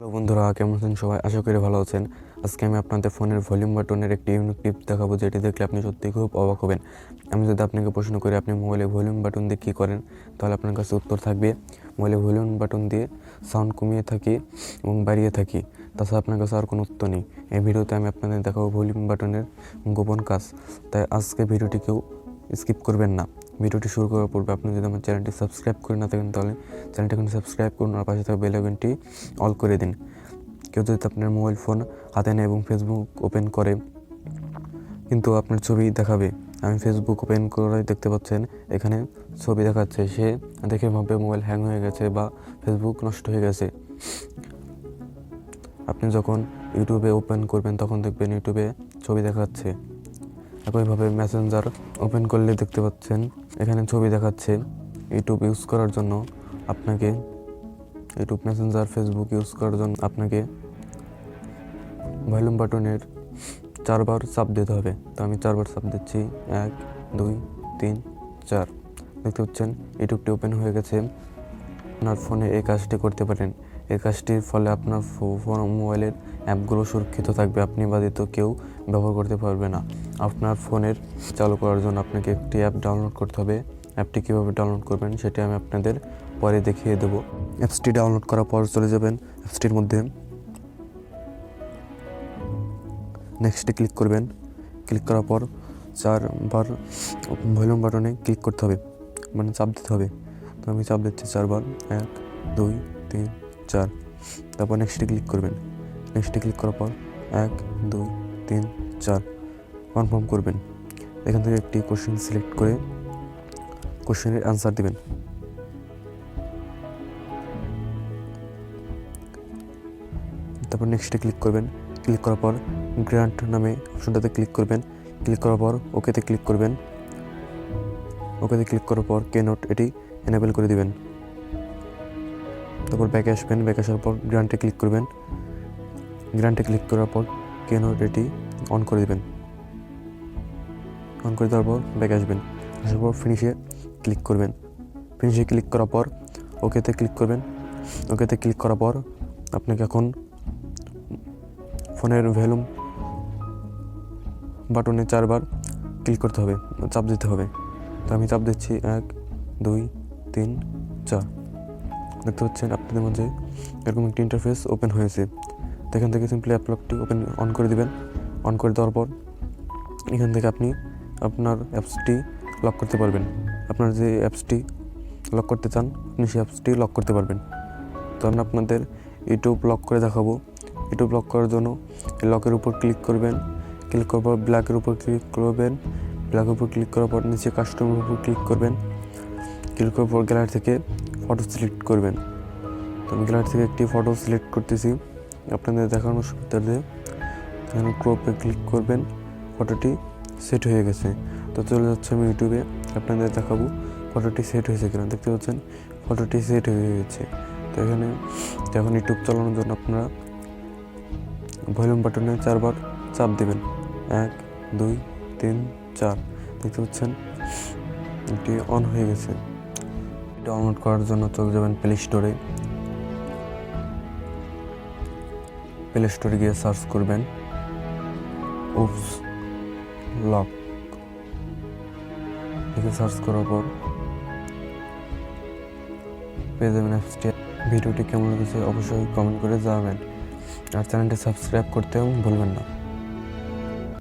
Hello বন্ধুরা, কেমন আছেন সবাই? আশা করি ভালো আছেন। আজকে আমি আপনাদের ফোনের ভলিউম বাটনের একটি ইউনিক টিপ দেখাবো, যেটি দেখলে আপনি সত্যিই খুব অবাক হবেন। আমি যদি আপনাকে প্রশ্ন করি আপনি মোবাইলে ভলিউম বাটন দিয়ে কী করেন, তাহলে আপনার কাছে উত্তর থাকবে মোবাইলে ভলিউম বাটন দিয়ে সাউন্ড কমিয়ে থাকি এবং বাড়িয়ে থাকি। তাছাড়া আপনার কাছে আর কোনো উত্তর নেই। এই ভিডিওতে আমি আপনাদের দেখাবো ভলিউম বাটনের গোপন কাজ। তাই আজকে ভিডিওটি কেউ স্কিপ করবেন না। ভিডিওটি শুরু করার পূর্বে আপনি যদি আমার চ্যানেলটি সাবস্ক্রাইব করে না থাকেন, তাহলে চ্যানেলটি এখন সাবস্ক্রাইব করুন আর পাশে থাকা বেল আইকনটি অল করে দিন। কেউ যদি আপনার মোবাইল ফোন হাতে নেয় এবং ফেসবুক ওপেন করে কিন্তু আপনার ছবি দেখাবে, আমি ফেসবুক ওপেন করে দেখতে পাচ্ছেন এখানে ছবি দেখাচ্ছে, সে দেখে ভাববে মোবাইল হ্যাং হয়ে গেছে বা ফেসবুক নষ্ট হয়ে গেছে। আপনি যখন ইউটিউবে ওপেন করবেন তখন দেখবেন ইউটিউবে ছবি দেখাচ্ছে। একইভাবে মেসেঞ্জার ওপেন করলে দেখতে পাচ্ছেন এখানে ছবি দেখাচ্ছে। ইউটিউব ইউজ করার জন্য আপনাকে ইউটিউব মেসেঞ্জার ফেসবুক ইউজ করার জন্য আপনাকে ভলিউম বাটনের 4 বার চাপ দিতে হবে। তো আমি 4 বার চাপ দিচ্ছি, 1 2 3 4। দেখতে পাচ্ছেন ইউটিউবটি ওপেন হয়ে গেছে। আপনার ফোনে এই কাজটি করতে পারেন। এই কাজটির ফলে আপনার মোবাইলের অ্যাপগুলো সুরক্ষিত থাকবে, আপনি ব্যতীত কেউ ব্যবহার করতে পারবে না। আপনার ফোনের চালু করার জন্য আপনাকে একটি অ্যাপ ডাউনলোড করতে হবে। অ্যাপটি কীভাবে ডাউনলোড করবেন সেটি আমি আপনাদের পরে দেখিয়ে দেবো। অ্যাপসটি ডাউনলোড করার পর চলে যাবেন অ্যাপসটির মধ্যে, নেক্সটে ক্লিক করবেন। ক্লিক করার পর 4 বার ভলিউম বাটনে ক্লিক করতে হবে, মানে চাপ দিতে হবে। তো আমি চাপ দিচ্ছি 4 বার, 1 2 3 4। তারপর নেক্সটে ক্লিক করবেন। নেক্সটে ক্লিক করার পর 1 2 3 4 কনফার্ম করবেন। এখান থেকে একটি কোশ্চেন সিলেক্ট করে কোশ্চেনের অ্যান্সার দিবেন। তারপর নেক্সটে ক্লিক করবেন। ক্লিক করার পর গ্রান্ট নামে অপশনটাতে ক্লিক করবেন। ক্লিক করার পর ওকেতে ক্লিক করবেন। ওকেতে ক্লিক করার পর ক্যানট এটি এনেবল করে দিবেন। তারপর ব্যাকে আসবেন। ব্যাকে আসার পর গ্রান্টে ক্লিক করবেন। গ্রান্টে ক্লিক করার পর ক্যানট এটি অন করে দিবেন। অন করে দেওয়ার পর ব্যাকে আসবেন। আসার পর ফিনিশে ক্লিক করবেন। ফিনিশে ক্লিক করার পর ওকেতে ক্লিক করবেন। ওকেতে ক্লিক করার পর আপনাকে এখন ফোনের ভলিউম বাটনে 4 বার ক্লিক করতে হবে, চাপ দিতে হবে। তো আমি চাপ দিচ্ছি 1 2 3 4। দেখতে পাচ্ছেন আপনাদের মাঝে এরকম একটি ইন্টারফেস ওপেন হয়েছে। তো এখান থেকে সিম্পলি অ্যাপ লকটি অন করে দিবেন। অন করে দেওয়ার পর এখান থেকে আপনি আপনার অ্যাপসটি লক করতে পারবেন। আপনার যে অ্যাপসটি লক করতে চান আপনি সেই অ্যাপসটি লক করতে পারবেন। তো আমি আপনাদের ইউটিউব লক করে দেখাবো। ইউটিউব লক করার জন্য লকের উপর ক্লিক করবেন। ক্লিক করার পর ব্ল্যাকের উপর ক্লিক করবেন। ব্ল্যাকের উপর ক্লিক করার পর নিচে কাস্টমের উপর ক্লিক করবেন। ক্লিক করার পর গ্যালারি থেকে ফটো সিলেক্ট করবেন। তো আমি গ্যালারি থেকে একটি ফটো সিলেক্ট করতেছি আপনাদের দেখানোর সুবিধার্থে। এখানে ক্রপে ক্লিক করবেন। ফটোটি সেট হয়ে গেছে। তো চলে যাচ্ছে আমি ইউটিউবে, আপনাদের দেখাবো ফটোটি সেট হয়েছে কিনা। দেখতে পাচ্ছেন ফটোটি সেট হয়ে গেছে। তো এখানে এখন ইউটিউব চালানোর জন্য আপনারা ভলিউম বাটনে 4 বার চাপ দেবেন, 1 2 3 4। দেখতে পাচ্ছেন এটি অন হয়ে গেছে। ডাউনলোড করার জন্য চলে যাবেন প্লে স্টোরে। প্লে স্টোরে গিয়ে সার্চ করবেন উপস লক। লিখে সার্চ করার পর পেয়ে যাবেন অ্যাপসটি। ভিডিওটি কেমন লেগেছে অবশ্যই কমেন্ট করে জানাবেন আর চ্যানেলটি সাবস্ক্রাইব করতেও ভুলবেন না।